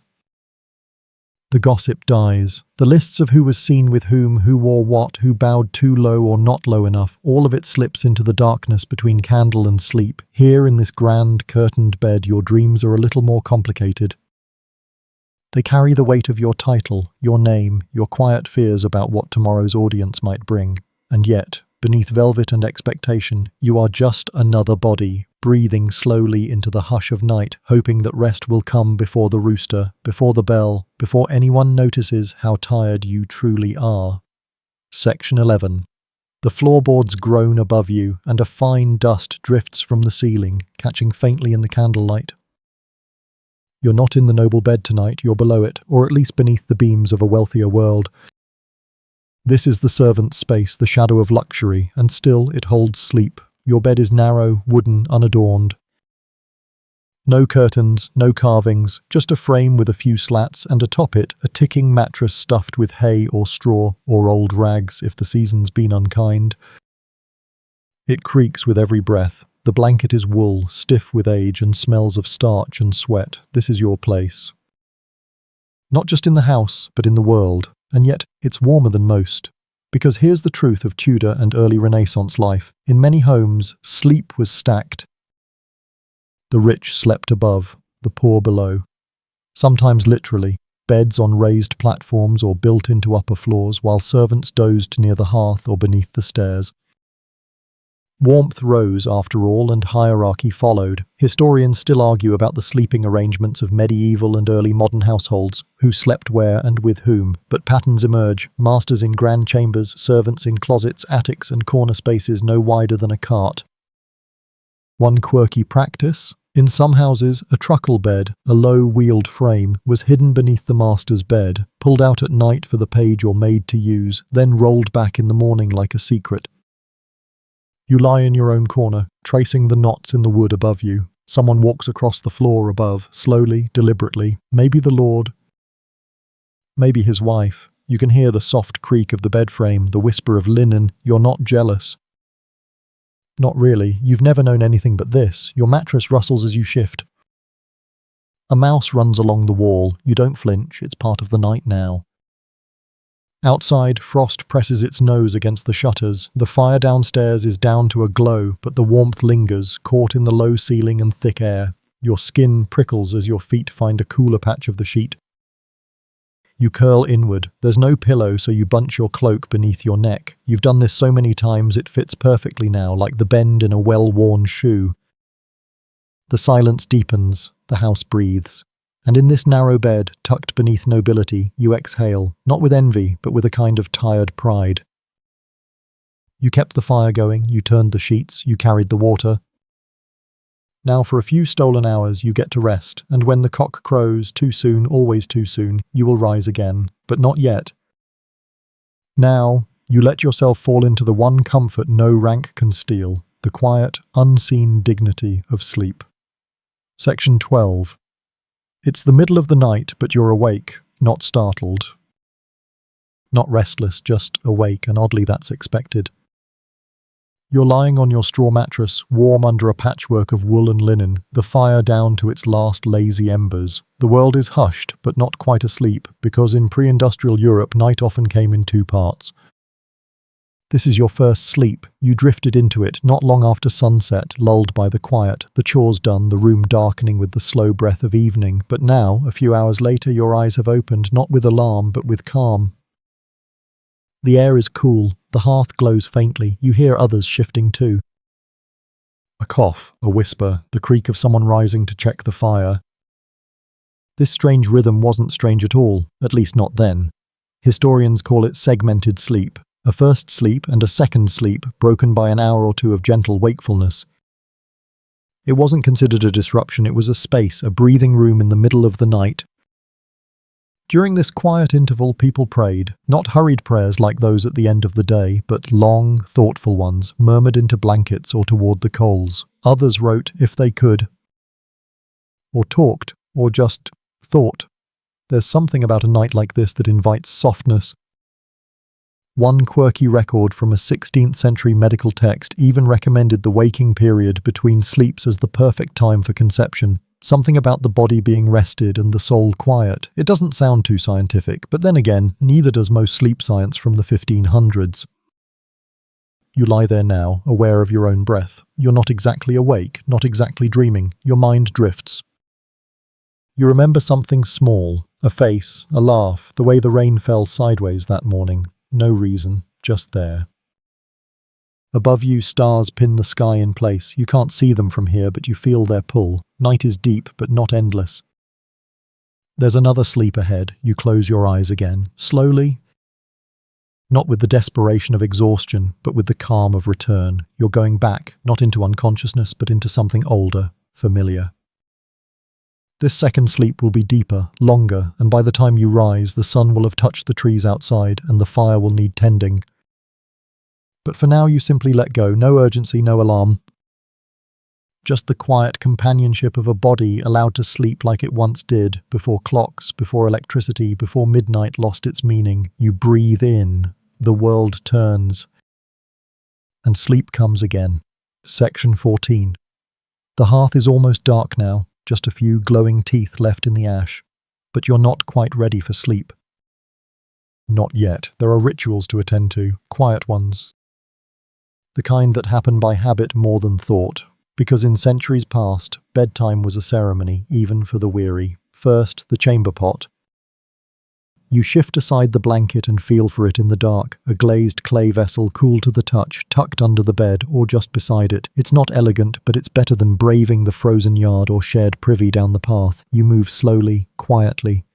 A: The gossip dies. The lists of who was seen with whom, who wore what, who bowed too low or not low enough, all of it slips into the darkness between candle and sleep. Here in this grand, curtained bed, your dreams are a little more complicated. They carry the weight of your title, your name, your quiet fears about what tomorrow's audience might bring. And yet, beneath velvet and expectation, you are just another body, breathing slowly into the hush of night, hoping that rest will come before the rooster, before the bell, before anyone notices how tired you truly are. Section 11. The floorboards groan above you, and a fine dust drifts from the ceiling, catching faintly in the candlelight. You're not in the noble bed tonight, you're below it, or at least beneath the beams of a wealthier world. This is the servant's space, the shadow of luxury, and still it holds sleep. Your bed is narrow, wooden, unadorned. No curtains, no carvings, just a frame with a few slats, and atop it, a ticking mattress stuffed with hay or straw, or old rags if the season's been unkind. It creaks with every breath. The blanket is wool, stiff with age, and smells of starch and sweat. This is your place. Not just in the house, but in the world. And yet, it's warmer than most. Because here's the truth of Tudor and early Renaissance life. In many homes, sleep was stacked. The rich slept above, the poor below. Sometimes literally, beds on raised platforms or built into upper floors, while servants dozed near the hearth or beneath the stairs. Warmth rose, after all, and hierarchy followed. Historians still argue about the sleeping arrangements of medieval and early modern households, who slept where and with whom, but patterns emerge, masters in grand chambers, servants in closets, attics and corner spaces no wider than a cart. One quirky practice? In some houses, a truckle bed, a low wheeled frame, was hidden beneath the master's bed, pulled out at night for the page or maid to use, then rolled back in the morning like a secret. You lie in your own corner, tracing the knots in the wood above you. Someone walks across the floor above, slowly, deliberately. Maybe the Lord, maybe his wife. You can hear the soft creak of the bed frame, the whisper of linen. You're not jealous. Not really. You've never known anything but this. Your mattress rustles as you shift. A mouse runs along the wall. You don't flinch. It's part of the night now. Outside, frost presses its nose against the shutters. The fire downstairs is down to a glow, but the warmth lingers, caught in the low ceiling and thick air. Your skin prickles as your feet find a cooler patch of the sheet. You curl inward. There's no pillow, so you bunch your cloak beneath your neck. You've done this so many times it fits perfectly now, like the bend in a well-worn shoe. The silence deepens. The house breathes. And in this narrow bed, tucked beneath nobility, you exhale, not with envy, but with a kind of tired pride. You kept the fire going, you turned the sheets, you carried the water. Now for a few stolen hours you get to rest, and when the cock crows, too soon, always too soon, you will rise again, but not yet. Now, you let yourself fall into the one comfort no rank can steal, the quiet, unseen dignity of sleep. Section 12. It's the middle of the night, but you're awake, not startled. Not restless, just awake, and oddly that's expected. You're lying on your straw mattress, warm under a patchwork of wool and linen, the fire down to its last lazy embers. The world is hushed, but not quite asleep, because in pre-industrial Europe night often came in two parts. This is your first sleep. You drifted into it not long after sunset, lulled by the quiet, the chores done, the room darkening with the slow breath of evening. But now, a few hours later, your eyes have opened, not with alarm, but with calm. The air is cool. The hearth glows faintly. You hear others shifting too. A cough, a whisper, the creak of someone rising to check the fire. This strange rhythm wasn't strange at all, at least not then. Historians call it segmented sleep. A first sleep and a second sleep, broken by an hour or two of gentle wakefulness. It wasn't considered a disruption, it was a space, a breathing room in the middle of the night. During this quiet interval, people prayed, not hurried prayers like those at the end of the day, but long, thoughtful ones, murmured into blankets or toward the coals. Others wrote, if they could, or talked, or just thought. There's something about a night like this that invites softness, One quirky record from a 16th century medical text even recommended the waking period between sleeps as the perfect time for conception. Something about the body being rested and the soul quiet. It doesn't sound too scientific, but then again, neither does most sleep science from the 1500s. You lie there now, aware of your own breath. You're not exactly awake, not exactly dreaming. Your mind drifts. You remember something small, a face, a laugh, the way the rain fell sideways that morning. No reason, just there. Above you, stars pin the sky in place. You can't see them from here, but you feel their pull. Night is deep, but not endless. There's another sleep ahead. You close your eyes again, slowly. Not with the desperation of exhaustion, but with the calm of return. You're going back, not into unconsciousness, but into something older, familiar. This second sleep will be deeper, longer, and by the time you rise, the sun will have touched the trees outside, and the fire will need tending. But for now, you simply let go. No urgency, no alarm. Just the quiet companionship of a body allowed to sleep like it once did, before clocks, before electricity, before midnight lost its meaning. You breathe in, the world turns, and sleep comes again. Section 14. The hearth is almost dark now, just a few glowing teeth left in the ash, but you're not quite ready for sleep. Not yet. There are rituals to attend to, quiet ones. The kind that happen by habit more than thought, because in centuries past, bedtime was a ceremony, even for the weary. First, the chamber pot. You shift aside the blanket and feel for it in the dark, a glazed clay vessel cool to the touch, tucked under the bed or just beside it. It's not elegant, but it's better than braving the frozen yard or shared privy down the path. You move slowly, quietly.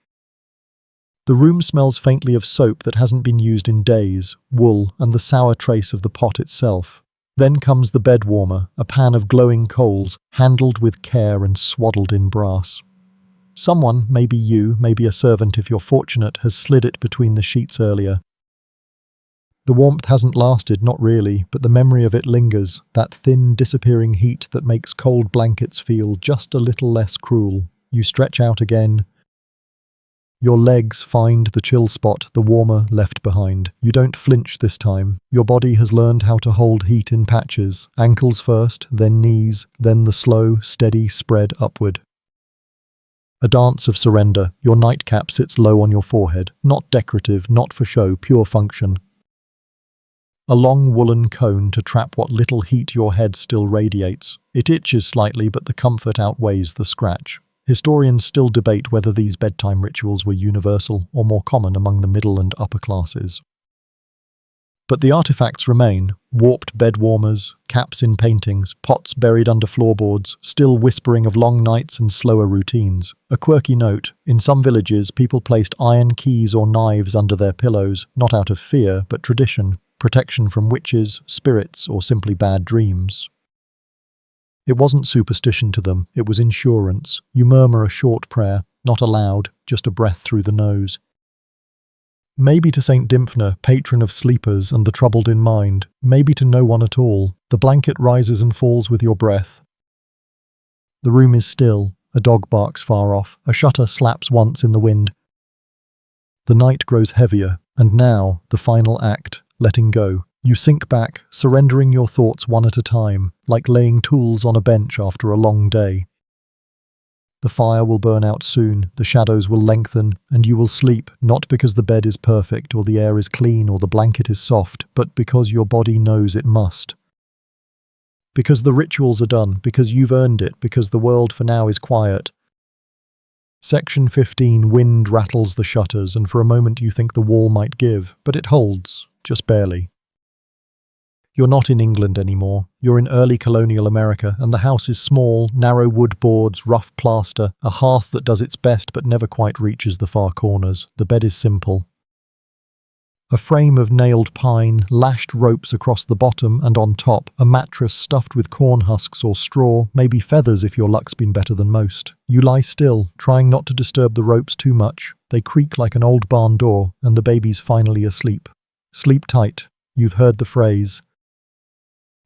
A: The room smells faintly of soap that hasn't been used in days, wool, and the sour trace of the pot itself. Then comes the bed warmer, a pan of glowing coals, handled with care and swaddled in brass. Someone, maybe you, maybe a servant if you're fortunate, has slid it between the sheets earlier. The warmth hasn't lasted, not really, but the memory of it lingers, that thin, disappearing heat that makes cold blankets feel just a little less cruel. You stretch out again. Your legs find the chill spot, the warmer left behind. You don't flinch this time. Your body has learned how to hold heat in patches. Ankles first, then knees, then the slow, steady spread upward. A dance of surrender. Your nightcap sits low on your forehead. Not decorative, not for show, pure function. A long woolen cone to trap what little heat your head still radiates. It itches slightly, but the comfort outweighs the scratch. Historians still debate whether these bedtime rituals were universal or more common among the middle and upper classes. But the artifacts remain: warped bed warmers, caps in paintings, pots buried under floorboards, still whispering of long nights and slower routines. A quirky note: in some villages, people placed iron keys or knives under their pillows, not out of fear, but tradition, protection from witches, spirits, or simply bad dreams. It wasn't superstition to them, it was insurance. You murmur a short prayer, not aloud, just a breath through the nose. Maybe to Saint Dymphna, patron of sleepers and the troubled in mind. Maybe to no one at all. The blanket rises and falls with your breath. The room is still. A dog barks far off. A shutter slaps once in the wind. The night grows heavier, and now, the final act, letting go. You sink back, surrendering your thoughts one at a time, like laying tools on a bench after a long day. The fire will burn out soon, the shadows will lengthen, and you will sleep, not because the bed is perfect, or the air is clean, or the blanket is soft, but because your body knows it must. Because the rituals are done, because you've earned it, because the world for now is quiet. Section 15. Wind rattles the shutters, and for a moment you think the wall might give, but it holds, just barely. You're not in England anymore. You're in early colonial America, and the house is small, narrow wood boards, rough plaster, a hearth that does its best but never quite reaches the far corners. The bed is simple. A frame of nailed pine, lashed ropes across the bottom and on top, a mattress stuffed with corn husks or straw, maybe feathers if your luck's been better than most. You lie still, trying not to disturb the ropes too much. They creak like an old barn door, and the baby's finally asleep. Sleep tight. You've heard the phrase.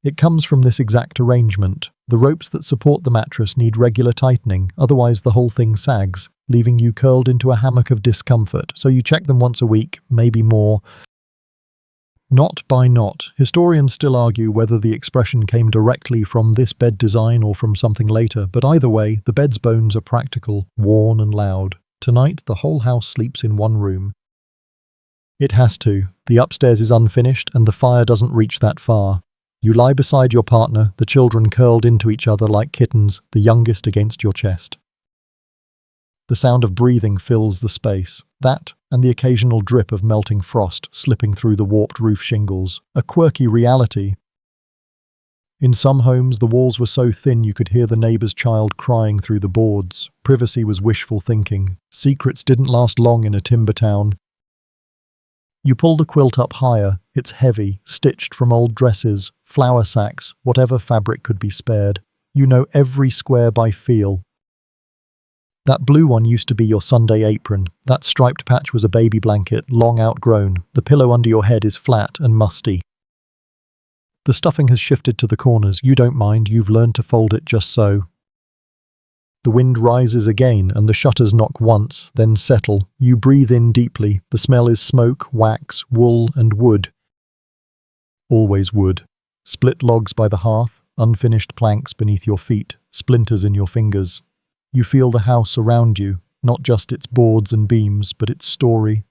A: It comes from this exact arrangement. The ropes that support the mattress need regular tightening, otherwise the whole thing sags, leaving you curled into a hammock of discomfort, so you check them once a week, maybe more. Knot by knot, historians still argue whether the expression came directly from this bed design or from something later, but either way, the bed's bones are practical, worn and loud. Tonight, the whole house sleeps in one room. It has to. The upstairs is unfinished and the fire doesn't reach that far. You lie beside your partner, the children curled into each other like kittens, the youngest against your chest. The sound of breathing fills the space. That, and the occasional drip of melting frost slipping through the warped roof shingles. A quirky reality. In some homes, the walls were so thin you could hear the neighbor's child crying through the boards. Privacy was wishful thinking. Secrets didn't last long in a timber town. You pull the quilt up higher. It's heavy, stitched from old dresses, flour sacks, whatever fabric could be spared. You know every square by feel. That blue one used to be your Sunday apron. That striped patch was a baby blanket, long outgrown. The pillow under your head is flat and musty. The stuffing has shifted to the corners. You don't mind, you've learned to fold it just so. The wind rises again and the shutters knock once, then settle. You breathe in deeply. The smell is smoke, wax, wool and wood. Always wood. Split logs by the hearth, unfinished planks beneath your feet, splinters in your fingers. You feel the house around you, not just its boards and beams, but its story.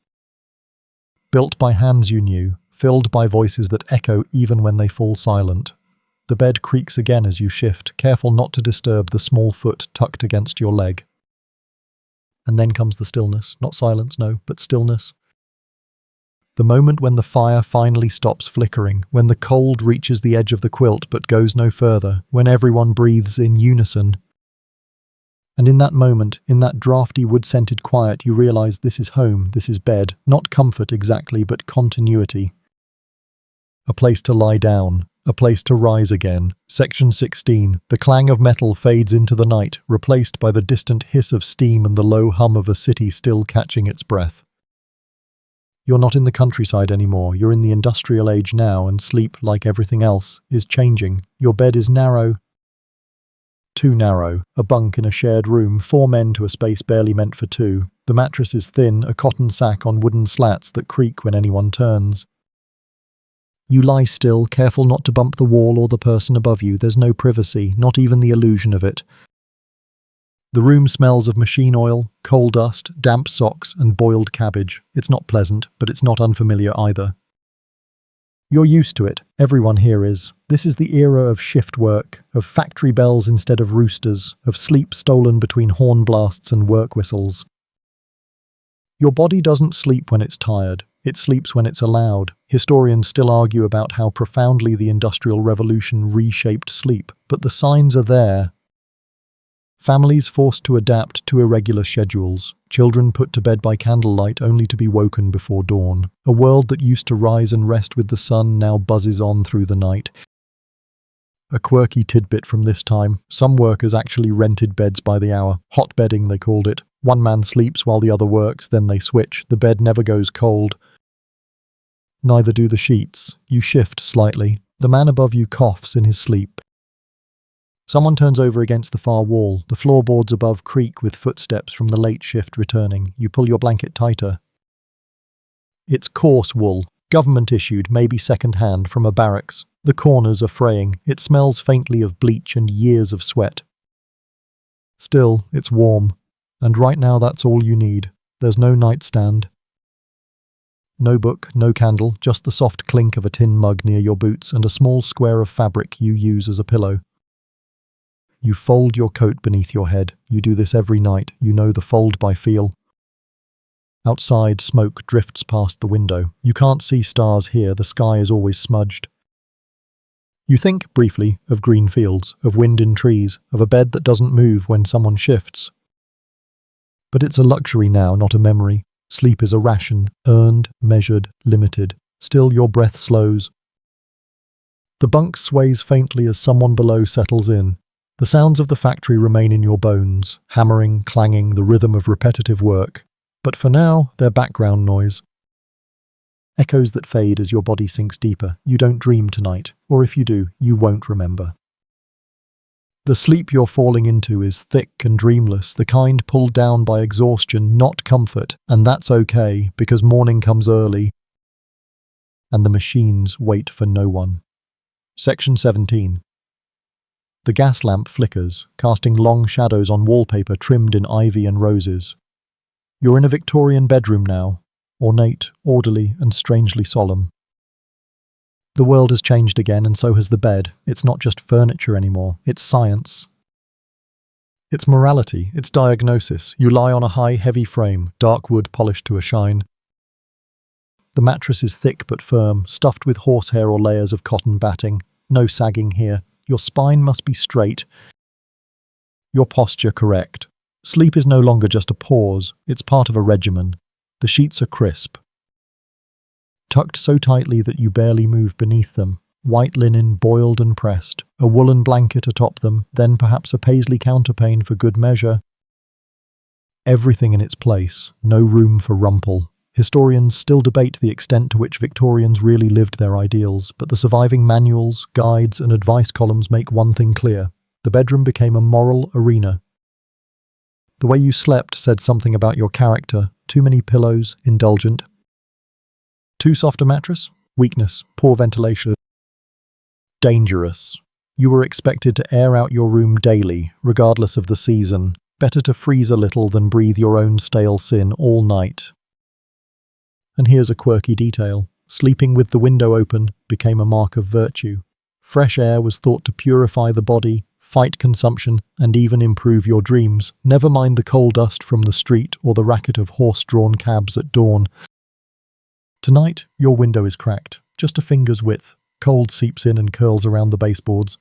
A: Built by hands you knew, filled by voices that echo even when they fall silent. The bed creaks again as you shift, careful not to disturb the small foot tucked against your leg. And then comes the stillness, not silence, no, but stillness. The moment when the fire finally stops flickering, when the cold reaches the edge of the quilt but goes no further, when everyone breathes in unison. And in that moment, in that drafty wood-scented quiet, you realize this is home, this is bed, not comfort exactly, but continuity. A place to lie down, a place to rise again. Section 16. The clang of metal fades into the night, replaced by the distant hiss of steam and the low hum of a city still catching its breath. You're not in the countryside anymore, you're in the industrial age now, and sleep, like everything else, is changing. Your bed is narrow. Too narrow. A bunk in a shared room, 4 men to a space barely meant for 2. The mattress is thin, a cotton sack on wooden slats that creak when anyone turns. You lie still, careful not to bump the wall or the person above you. There's no privacy, not even the illusion of it. The room smells of machine oil, coal dust, damp socks, and boiled cabbage. It's not pleasant, but it's not unfamiliar either. You're used to it. Everyone here is. This is the era of shift work, of factory bells instead of roosters, of sleep stolen between horn blasts and work whistles. Your body doesn't sleep when it's tired. It sleeps when it's allowed. Historians still argue about how profoundly the Industrial Revolution reshaped sleep, but the signs are there. Families forced to adapt to irregular schedules, children put to bed by candlelight only to be woken before dawn. A world that used to rise and rest with the sun now buzzes on through the night. A quirky tidbit from this time, some workers actually rented beds by the hour. Hot bedding, they called it. One man sleeps while the other works, then they switch. The bed never goes cold. Neither do the sheets. You shift slightly. The man above you coughs in his sleep. Someone turns over against the far wall. The floorboards above creak with footsteps from the late shift returning. You pull your blanket tighter. It's coarse wool, government-issued, maybe second-hand, from a barracks. The corners are fraying. It smells faintly of bleach and years of sweat. Still, it's warm. And right now that's all you need. There's no nightstand. No book, no candle, just the soft clink of a tin mug near your boots and a small square of fabric you use as a pillow. You fold your coat beneath your head. You do this every night. You know the fold by feel. Outside, smoke drifts past the window. You can't see stars here. The sky is always smudged. You think, briefly, of green fields, of wind in trees, of a bed that doesn't move when someone shifts. But it's a luxury now, not a memory. Sleep is a ration, earned, measured, limited. Still, your breath slows. The bunk sways faintly as someone below settles in. The sounds of the factory remain in your bones, hammering, clanging, the rhythm of repetitive work. But for now, they're background noise. Echoes that fade as your body sinks deeper. You don't dream tonight, or if you do, you won't remember. The sleep you're falling into is thick and dreamless, the kind pulled down by exhaustion, not comfort, and that's okay, because morning comes early. and the machines wait for no one. Section 17. The gas lamp flickers, casting long shadows on wallpaper trimmed in ivy and roses. You're in a Victorian bedroom now, ornate, orderly, and strangely solemn. The world has changed again, and so has the bed. It's not just furniture anymore, it's science. It's morality, it's diagnosis. You lie on a high, heavy frame, dark wood polished to a shine. The mattress is thick but firm, stuffed with horsehair or layers of cotton batting. No sagging here. Your spine must be straight. Your posture correct. Sleep is no longer just a pause, it's part of a regimen. The sheets are crisp, tucked so tightly that you barely move beneath them. White linen boiled and pressed, a woolen blanket atop them, then perhaps a paisley counterpane for good measure. Everything in its place, no room for rumple. Historians still debate the extent to which Victorians really lived their ideals, but the surviving manuals, guides, and advice columns make one thing clear. The bedroom became a moral arena. The way you slept said something about your character. Too many pillows, indulgent. Too soft a mattress? Weakness, poor ventilation. Dangerous. You were expected to air out your room daily, regardless of the season. Better to freeze a little than breathe your own stale sin all night. And here's a quirky detail. Sleeping with the window open became a mark of virtue. Fresh air was thought to purify the body, fight consumption, and even improve your dreams. Never mind the coal dust from the street or the racket of horse-drawn cabs at dawn. Tonight, your window is cracked, just a finger's width. Cold seeps in and curls around the baseboards.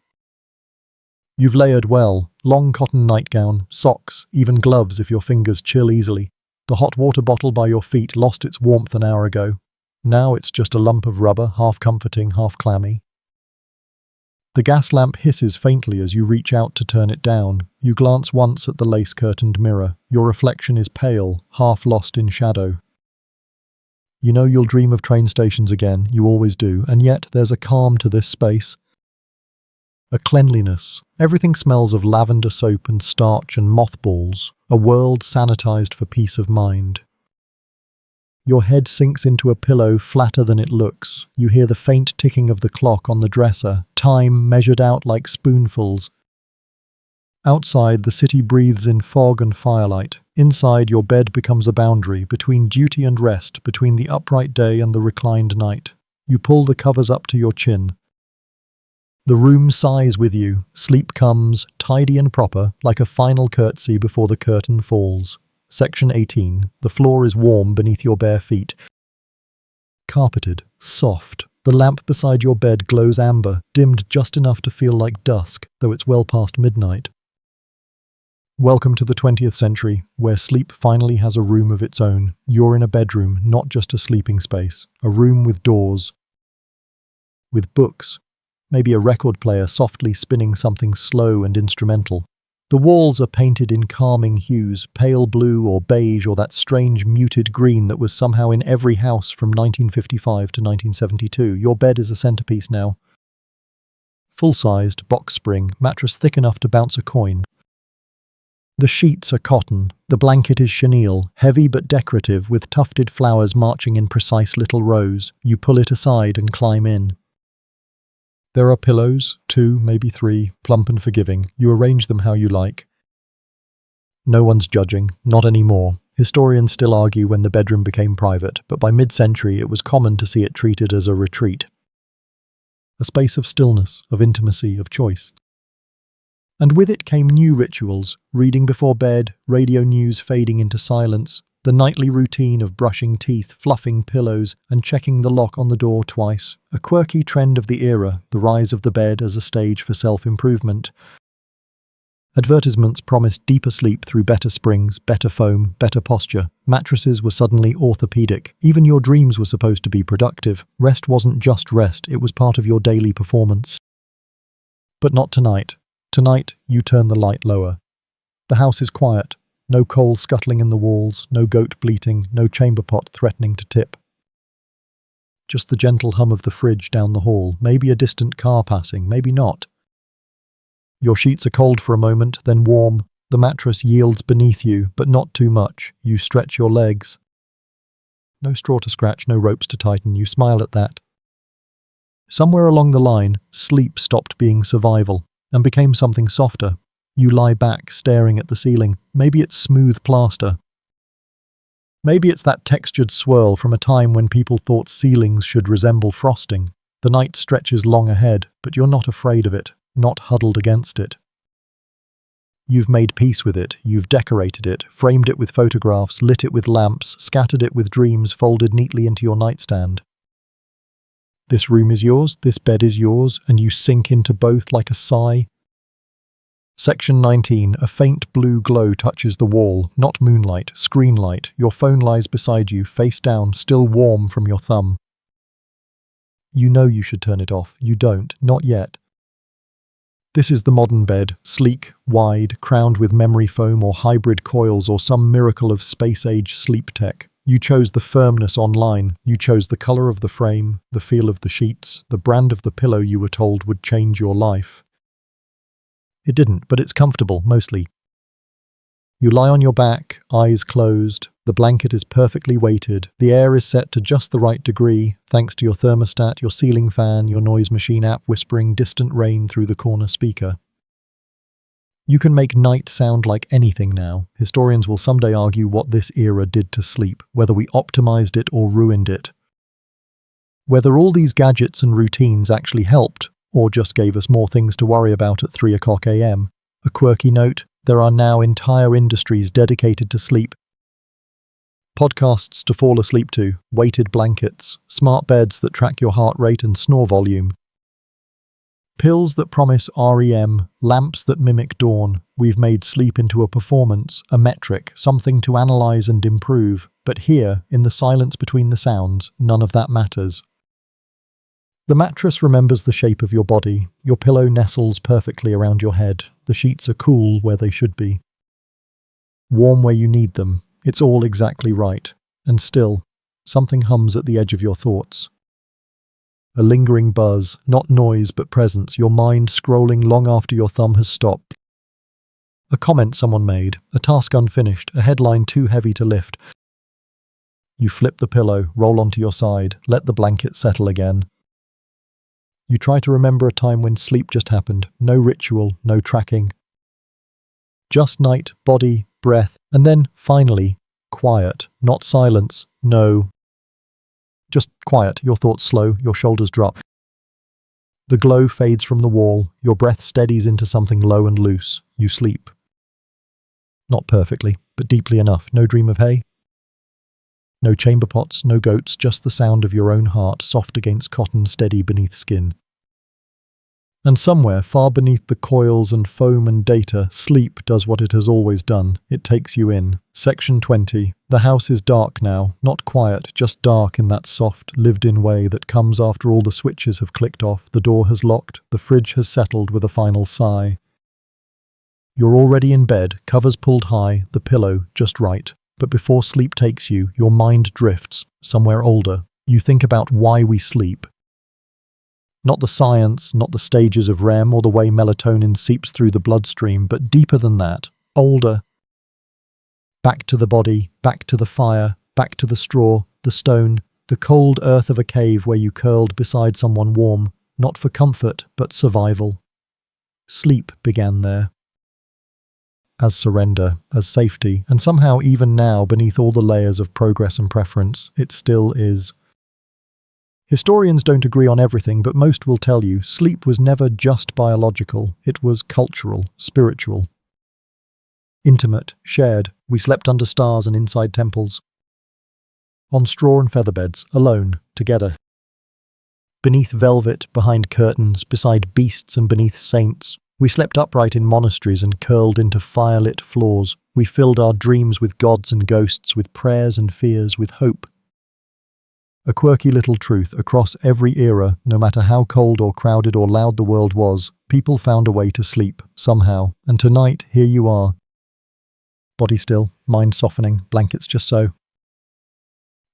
A: You've layered well, long cotton nightgown, socks, even gloves if your fingers chill easily. The hot water bottle by your feet lost its warmth an hour ago. Now it's just a lump of rubber, half comforting, half clammy. The gas lamp hisses faintly as you reach out to turn it down. You glance once at the lace-curtained mirror. Your reflection is pale, half lost in shadow. You know you'll dream of train stations again, you always do, and yet there's a calm to this space. A cleanliness. Everything smells of lavender soap and starch and mothballs, a world sanitized for peace of mind. Your head sinks into a pillow flatter than it looks. You hear the faint ticking of the clock on the dresser, time measured out like spoonfuls. Outside, the city breathes in fog and firelight. Inside, your bed becomes a boundary between duty and rest, between the upright day and the reclined night. You pull the covers up to your chin. The room sighs with you. Sleep comes, tidy and proper, like a final curtsy before the curtain falls. Section 18. The floor is warm beneath your bare feet. Carpeted, soft. The lamp beside your bed glows amber, dimmed just enough to feel like dusk, though it's well past midnight. Welcome to the 20th century, where sleep finally has a room of its own. You're in a bedroom, not just a sleeping space. A room with doors. With books. Maybe a record player softly spinning something slow and instrumental. The walls are painted in calming hues, pale blue or beige or that strange muted green that was somehow in every house from 1955 to 1972. Your bed is a centerpiece now. Full-sized, box spring, mattress thick enough to bounce a coin. The sheets are cotton, the blanket is chenille, heavy but decorative with tufted flowers marching in precise little rows. You pull it aside and climb in. There are pillows, 2, maybe 3, plump and forgiving. You arrange them how you like. No one's judging, not anymore. Historians still argue when the bedroom became private, but by mid-century it was common to see it treated as a retreat. A space of stillness, of intimacy, of choice. And with it came new rituals, reading before bed, radio news fading into silence, the nightly routine of brushing teeth, fluffing pillows, and checking the lock on the door twice. A quirky trend of the era, the rise of the bed as a stage for self-improvement. Advertisements promised deeper sleep through better springs, better foam, better posture. Mattresses were suddenly orthopedic. Even your dreams were supposed to be productive. Rest wasn't just rest, it was part of your daily performance. But not tonight. Tonight, you turn the light lower. The house is quiet. No coal scuttling in the walls, no goat bleating, no chamber pot threatening to tip. Just the gentle hum of the fridge down the hall, maybe a distant car passing, maybe not. Your sheets are cold for a moment, then warm. The mattress yields beneath you, but not too much. You stretch your legs. No straw to scratch, no ropes to tighten. You smile at that. Somewhere along the line, sleep stopped being survival and became something softer. You lie back, staring at the ceiling. Maybe it's smooth plaster. Maybe it's that textured swirl from a time when people thought ceilings should resemble frosting. The night stretches long ahead, but you're not afraid of it, not huddled against it. You've made peace with it, you've decorated it, framed it with photographs, lit it with lamps, scattered it with dreams folded neatly into your nightstand. This room is yours, this bed is yours, and you sink into both like a sigh. Section 19. A faint blue glow touches the wall, not moonlight, screen light. Your phone lies beside you, face down, still warm from your thumb. You know you should turn it off. You don't, not yet. This is the modern bed, sleek, wide, crowned with memory foam or hybrid coils or some miracle of space-age sleep tech. You chose the firmness online. You chose the color of the frame, the feel of the sheets, the brand of the pillow you were told would change your life. It didn't, but it's comfortable, mostly. You lie on your back, eyes closed. The blanket is perfectly weighted. The air is set to just the right degree, thanks to your thermostat, your ceiling fan, your noise machine app whispering distant rain through the corner speaker. You can make night sound like anything now. Historians will someday argue what this era did to sleep, whether we optimized it or ruined it. Whether all these gadgets and routines actually helped, or just gave us more things to worry about at 3 o'clock a.m. A quirky note, there are now entire industries dedicated to sleep. Podcasts to fall asleep to, weighted blankets, smart beds that track your heart rate and snore volume. Pills that promise REM, lamps that mimic dawn. We've made sleep into a performance, a metric, something to analyze and improve. But here, in the silence between the sounds, none of that matters. The mattress remembers the shape of your body. Your pillow nestles perfectly around your head. The sheets are cool where they should be. Warm where you need them. It's all exactly right. And still, something hums at the edge of your thoughts. A lingering buzz, not noise but presence, your mind scrolling long after your thumb has stopped. A comment someone made, a task unfinished, a headline too heavy to lift. You flip the pillow, roll onto your side, let the blanket settle again. You try to remember a time when sleep just happened, no ritual, no tracking. Just night, body, breath, and then, finally, quiet, not silence, no. Just quiet, your thoughts slow, your shoulders drop. The glow fades from the wall, your breath steadies into something low and loose. You sleep. Not perfectly, but deeply enough. No dream of hay. No chamber pots, no goats, just the sound of your own heart, soft against cotton, steady beneath skin. And somewhere, far beneath the coils and foam and data, sleep does what it has always done. It takes you in. Section 20. The house is dark now. Not quiet, just dark in that soft, lived-in way that comes after all the switches have clicked off, the door has locked, the fridge has settled with a final sigh. You're already in bed, covers pulled high, the pillow just right. But before sleep takes you, your mind drifts, somewhere older. You think about why we sleep. Not the science, not the stages of REM or the way melatonin seeps through the bloodstream, but deeper than that, older. Back to the body, back to the fire, back to the straw, the stone, the cold earth of a cave where you curled beside someone warm, not for comfort, but survival. Sleep began there. As surrender, as safety, and somehow even now, beneath all the layers of progress and preference, it still is. Historians don't agree on everything, but most will tell you sleep was never just biological, it was cultural, spiritual. Intimate, shared, we slept under stars and inside temples. On straw and feather beds, alone, together. Beneath velvet, behind curtains, beside beasts and beneath saints. We slept upright in monasteries and curled into firelit floors. We filled our dreams with gods and ghosts, with prayers and fears, with hope. A quirky little truth, across every era, no matter how cold or crowded or loud the world was, people found a way to sleep, somehow. And tonight, here you are. Body still, mind softening, blankets just so.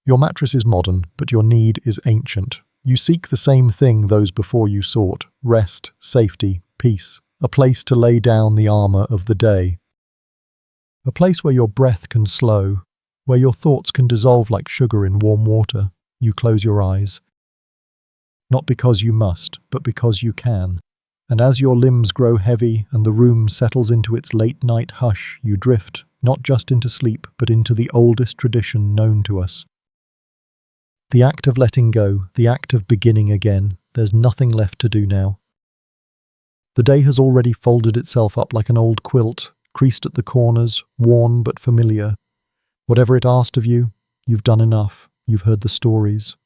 A: Your mattress is modern, but your need is ancient. You seek the same thing those before you sought: rest, safety, peace. A place to lay down the armor of the day. A place where your breath can slow, where your thoughts can dissolve like sugar in warm water. You close your eyes. Not because you must, but because you can. And as your limbs grow heavy and the room settles into its late-night hush, you drift, not just into sleep, but into the oldest tradition known to us. The act of letting go, the act of beginning again. There's nothing left to do now. The day has already folded itself up like an old quilt, creased at the corners, worn but familiar. Whatever it asked of you, you've done enough. You've heard the stories.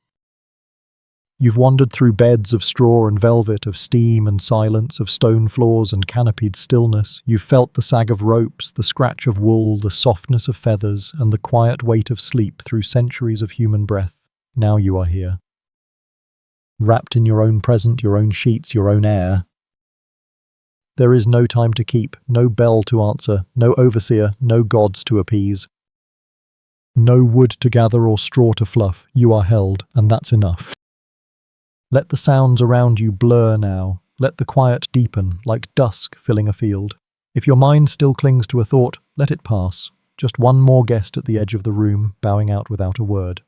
A: You've wandered through beds of straw and velvet, of steam and silence, of stone floors and canopied stillness. You've felt the sag of ropes, the scratch of wool, the softness of feathers, and the quiet weight of sleep through centuries of human breath. Now you are here. Wrapped in your own present, your own sheets, your own air. There is no time to keep, no bell to answer, no overseer, no gods to appease. No wood to gather or straw to fluff. You are held, and that's enough. Let the sounds around you blur now. Let the quiet deepen, like dusk filling a field. If your mind still clings to a thought, let it pass. Just one more guest at the edge of the room, bowing out without a word.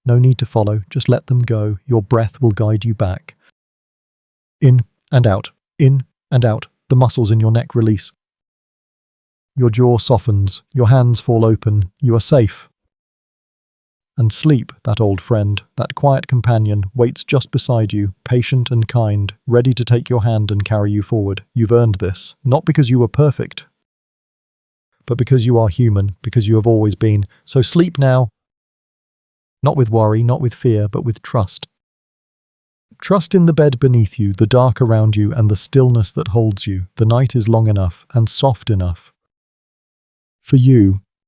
A: No need to follow, just let them go. Your breath will guide you back. In and out, the muscles in your neck release. Your jaw softens, your hands fall open, you are safe. And sleep, that old friend, that quiet companion, waits just beside you, patient and kind, ready to take your hand and carry you forward. You've earned this, not because you were perfect, but because you are human, because you have always been. So sleep now. Not with worry, not with fear, but with trust. Trust in the bed beneath you, the dark around you, and the stillness that holds you. The night is long enough and soft enough for you